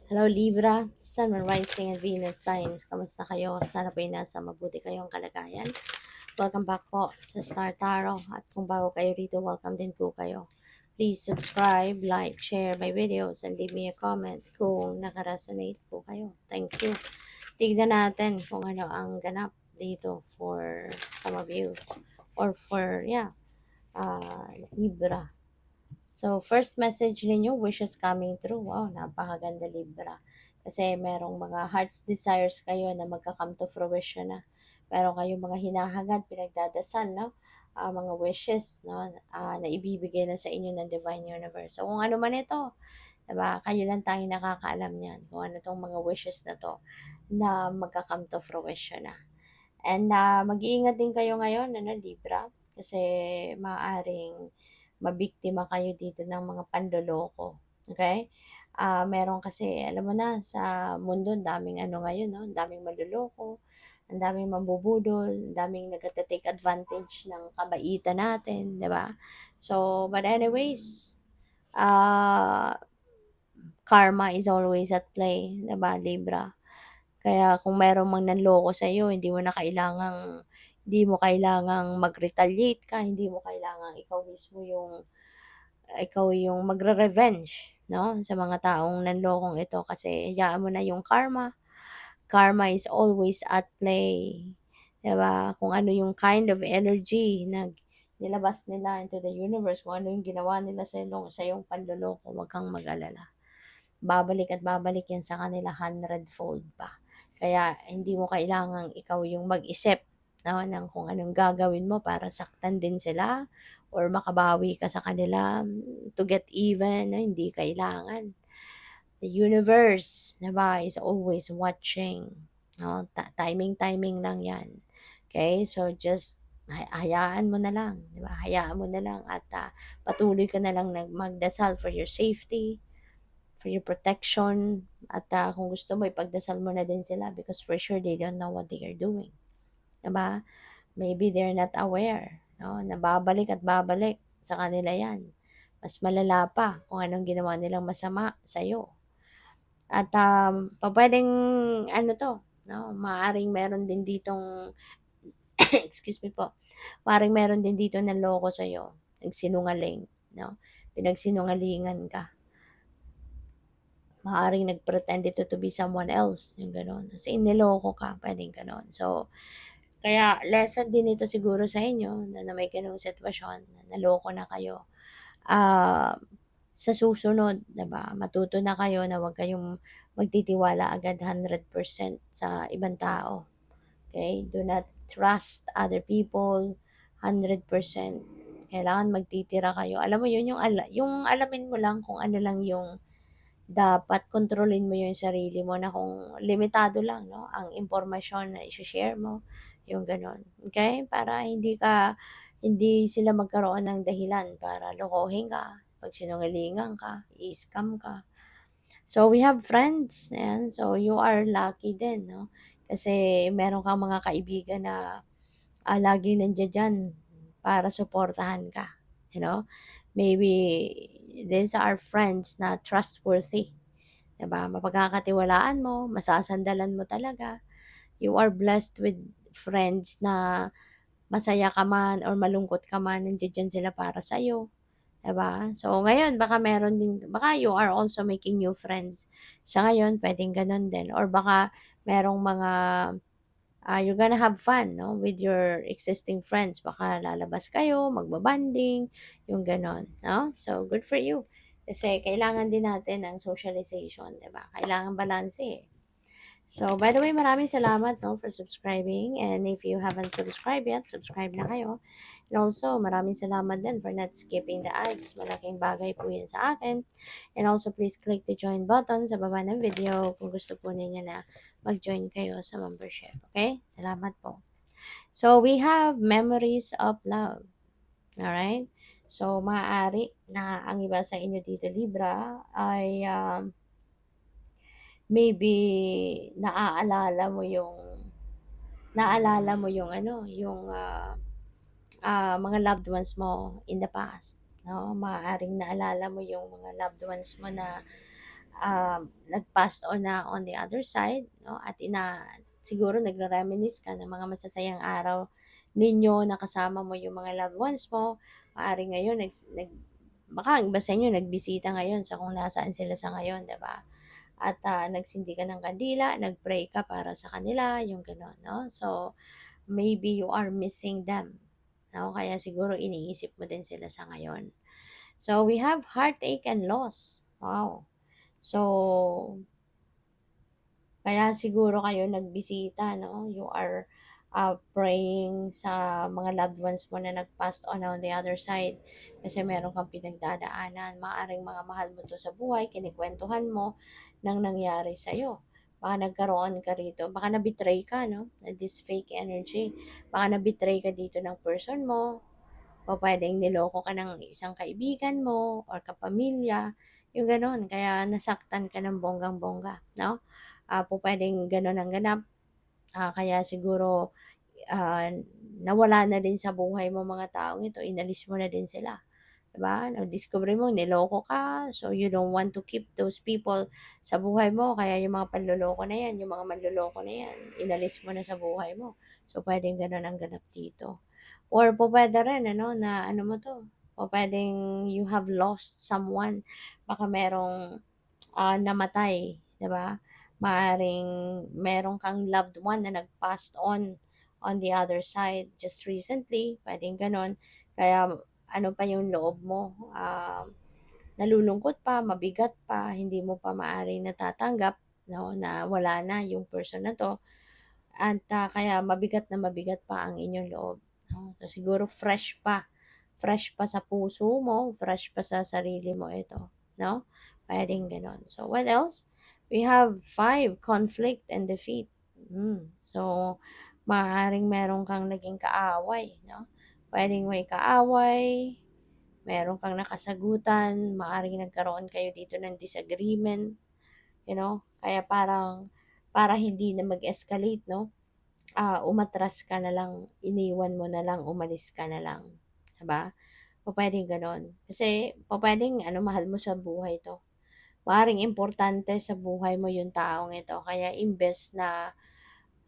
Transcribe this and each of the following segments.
Hello Libra, Sun, Moon, Rising, and Venus signs. Kamusta kayo? Sana po nasa mabuti kayong kalagayan. Welcome back po sa Star Tarot. At kung bago kayo rito, welcome din po kayo. Please subscribe, like, share my videos, and leave me a comment kung nakaresonate po kayo. Thank you. Tignan natin kung ano ang ganap dito for some of you. Or for, Libra. So, first message ninyo, wishes coming true. Wow, napakaganda Libra. Kasi merong mga heart's desires kayo na magka-come to fruition na. Meron kayong mga hinahangad, pinagdadasal, no? Mga wishes, no? Na ibibigay na sa inyo ng Divine Universe. So, kung ano man ito, diba? Kayo lang tayong nakakaalam niyan. Kung ano tong mga wishes na to na magka-come to fruition na. And mag-iingat din kayo ngayon, ano, Libra, kasi maaring mabiktima kayo dito ng mga panloloko. Okay? Meron kasi, alam mo na, sa mundo, ang daming ano ngayon, no? Ang daming manloloko, ang daming mambubudol, ang daming nagta-take advantage ng kabaitan natin, di ba? So, but anyways, uh, karma is always at play, di ba, Libra? Kaya kung merong mang nanloko sa'yo, hindi mo kailangang mag-retaliate ka, hindi mo kailangang ikaw yung magre-revenge, no, sa mga taong nanlokong ito kasi hayaan mo na yung karma. Karma is always at play, 'di ba? Kung ano yung kind of energy na nilabas nila into the universe, kung ano yung ginawa nila sa iyong panloloko, huwag kang mag-alala. Babalik at babalik yan sa kanila hundredfold pa. Kaya hindi mo kailangang ikaw yung mag-isip, no, ng kung anong gagawin mo para saktan din sila or makabawi ka sa kanila to get even, no, hindi kailangan. The universe, diba, is always watching. No? Timing lang yan. Okay? So, just hayaan mo na lang. Diba? Hayaan mo na lang at patuloy ka na lang magdasal for your safety, for your protection, at kung gusto mo, ipagdasal mo na din sila because for sure they don't know what they are doing. Diba? Maybe they're not aware. No? Nababalik at babalik sa kanila yan. Mas malala pa kung anong ginawa nilang masama sa'yo. At pwedeng ano to, no? Maaring meron din ditong, excuse me po, maaring meron din dito na loko sa'yo, nagsinungaling, no? Pinagsinungalingan ka. Maaring nag-pretend ito to be someone else, yung gano'n. Kasi niloko ka, pwedeng gano'n. So, kaya lesson din ito siguro sa inyo na may gano'ng sitwasyon, na naloko na kayo. Ah, sa susunod, 'di ba, matuto na kayo na huwag kayong magtitiwala agad 100% sa ibang tao. Okay? Do not trust other people 100%. Kailangan magtitira kayo. Alam mo 'yun, yung alamin mo lang kung ano lang yung dapat kontrolin mo yung sarili mo na kung limitado lang, no, ang impormasyon na i-share mo, yung gano'n. Okay? Para hindi sila magkaroon ng dahilan para lokohin ka, pagsinungalingan ka, i-scam ka. So, we have friends, ayan. So, you are lucky din, no? Kasi meron kang mga kaibigan na laging nandiyan diyan para suportahan ka, you know? Maybe these are friends na trustworthy, 'di ba? Mapagkakatiwalaan mo, masasandalan mo talaga. You are blessed with friends na masaya ka man or malungkot ka man, nandiyan sila para sa iyo, 'di ba? So ngayon baka you are also making new friends. Sa ngayon puwedeng gano'n din or baka merong mga you're gonna have fun, no, with your existing friends. Baka lalabas kayo, magba-bonding, yung gano'n, no? So, good for you. Kasi kailangan din natin ng socialization, 'di ba? Kailangan balanse, eh. So, by the way, maraming salamat, no, for subscribing. And if you haven't subscribed yet, subscribe na kayo. And also, maraming salamat din for not skipping the ads. Malaking bagay po yun sa akin. And also, please click the join button sa baba ng video kung gusto po ninyo na mag-join kayo sa membership. Okay? Salamat po. So, we have memories of love. Alright? So, maaari na ang iba sa inyo dito, Libra, ay maybe naalala mo yung ano, yung mga loved ones mo in the past, no? Maaaring naalala mo yung mga loved ones mo na nag-passed on na on the other side, 'no, at siguro nagre-reminisce ka ng mga masasayang araw ninyo na kasama mo yung mga loved ones mo. Maaaring ngayon baka ang iba sa inyo nagbisita ngayon sa kung nasaan sila sa ngayon, 'di ba? At, nagsindi ka ng kandila, nag-pray ka para sa kanila, yung gano'n, 'no? So, maybe you are missing them, 'no? Kaya siguro iniisip mo din sila sa ngayon. So, we have heartache and loss. Wow. So, kaya siguro kayo nagbisita, no? You are praying sa mga loved ones mo na nag-passed on the other side kasi meron kang pinagdadaanan. Maaring mga mahal mo to sa buhay, kinikwentuhan mo nang nangyari sa'yo. Baka nagkaroon ka rito, baka na-betray ka, no? This fake energy. Baka na-betray ka dito ng person mo, o puwedeng niloko ka ng isang kaibigan mo or kapamilya, yung gano'n. Kaya nasaktan ka ng bonggang-bongga, 'no? Pupuwedeng gano'n ang ganap, kaya siguro, ah, nawala na din sa buhay mo mga taong ito, inalis mo na din sila, 'di ba? Nadiskubre mo niloko ka, so you don't want to keep those people sa buhay mo, kaya yung mga panloloko na 'yan, yung mga manloloko na 'yan, inalis mo na sa buhay mo. So, puwedeng gano'n ang ganap dito. Or pupuwede rin ano na ano mo 'to, pupuwedeng you have lost someone, baka merong, namatay, 'di ba? Maaaring meron kang loved one na nag-passed on the other side just recently, puwedeng gano'n. Kaya ano pa yung loob mo, nalulungkot pa, mabigat pa, hindi mo pa maaaring natatanggap, 'no, na wala na yung person na 'to. At, kaya mabigat na mabigat pa ang inyong loob, 'no. So, siguro fresh pa sa puso mo, fresh pa sa sarili mo ito, 'no, puwedeng gano'n. So, what else? We have 5 conflict and defeat. So, maaaring meron kang naging kaaway, 'no. Puwedeng may kaaway, meron kang nakasagutan, maaaring nagkaroon kayo dito ng disagreement, you know. Kaya para hindi na mag-escalate, 'no, umatras ka na lang, iniwan mo na lang, umalis ka na lang, 'di ba? Pupuwedeng gano'n. Kasi pupuwedeng ano, mahal mo sa buhay 'to. Maaaring importante sa buhay mo yung taong ito, kaya imbes na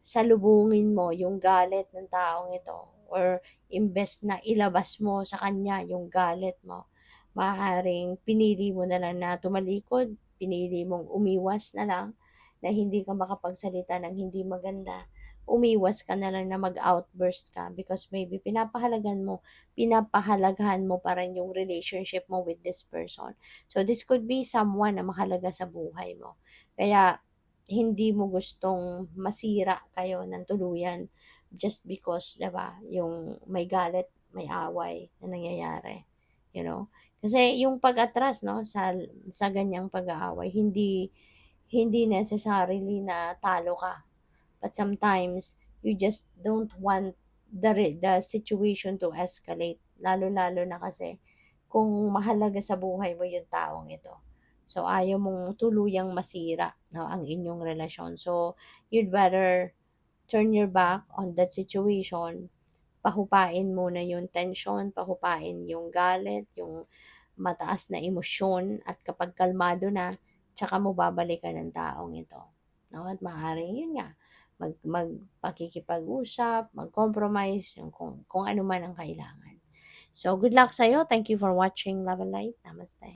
salubungin mo yung galit ng taong ito or imbes na ilabas mo sa kanya yung galit mo, maaaring pinili mo na lang na tumalikod, pinili mong umiwas na lang, na hindi ka makapagsalita ng hindi maganda, umiwas ka na lang na mag-outburst ka because maybe pinapahalagahan mo pa rin yung relationship mo with this person. So, this could be someone na mahalaga sa buhay mo. Kaya hindi mo gustong masira kayo ng tuluyan just because, 'di ba, yung may galit, may away na nangyayari, you know? Kasi yung pag-atras 'no, sa ganiyang pag-aaway hindi hindi necessarily na talo ka, but sometimes you just don't want the situation to escalate, lalo-lalo na kasi kung mahalaga sa buhay mo yung taong ito. So, ayaw mong tuluyang masira, 'no, ang inyong relasyon. So, you'd better turn your back on that situation, pahupain muna yung tension, pahupain yung galit, yung mataas na emosyon at kapag kalmado na, tsaka mo babalikan ang taong ito, 'no, at maaaring yun nga, pakikipag-usap, mag-compromise, yung kung ano man ang kailangan. So, good luck sa'yo. Thank you for watching Love and Light. Namaste.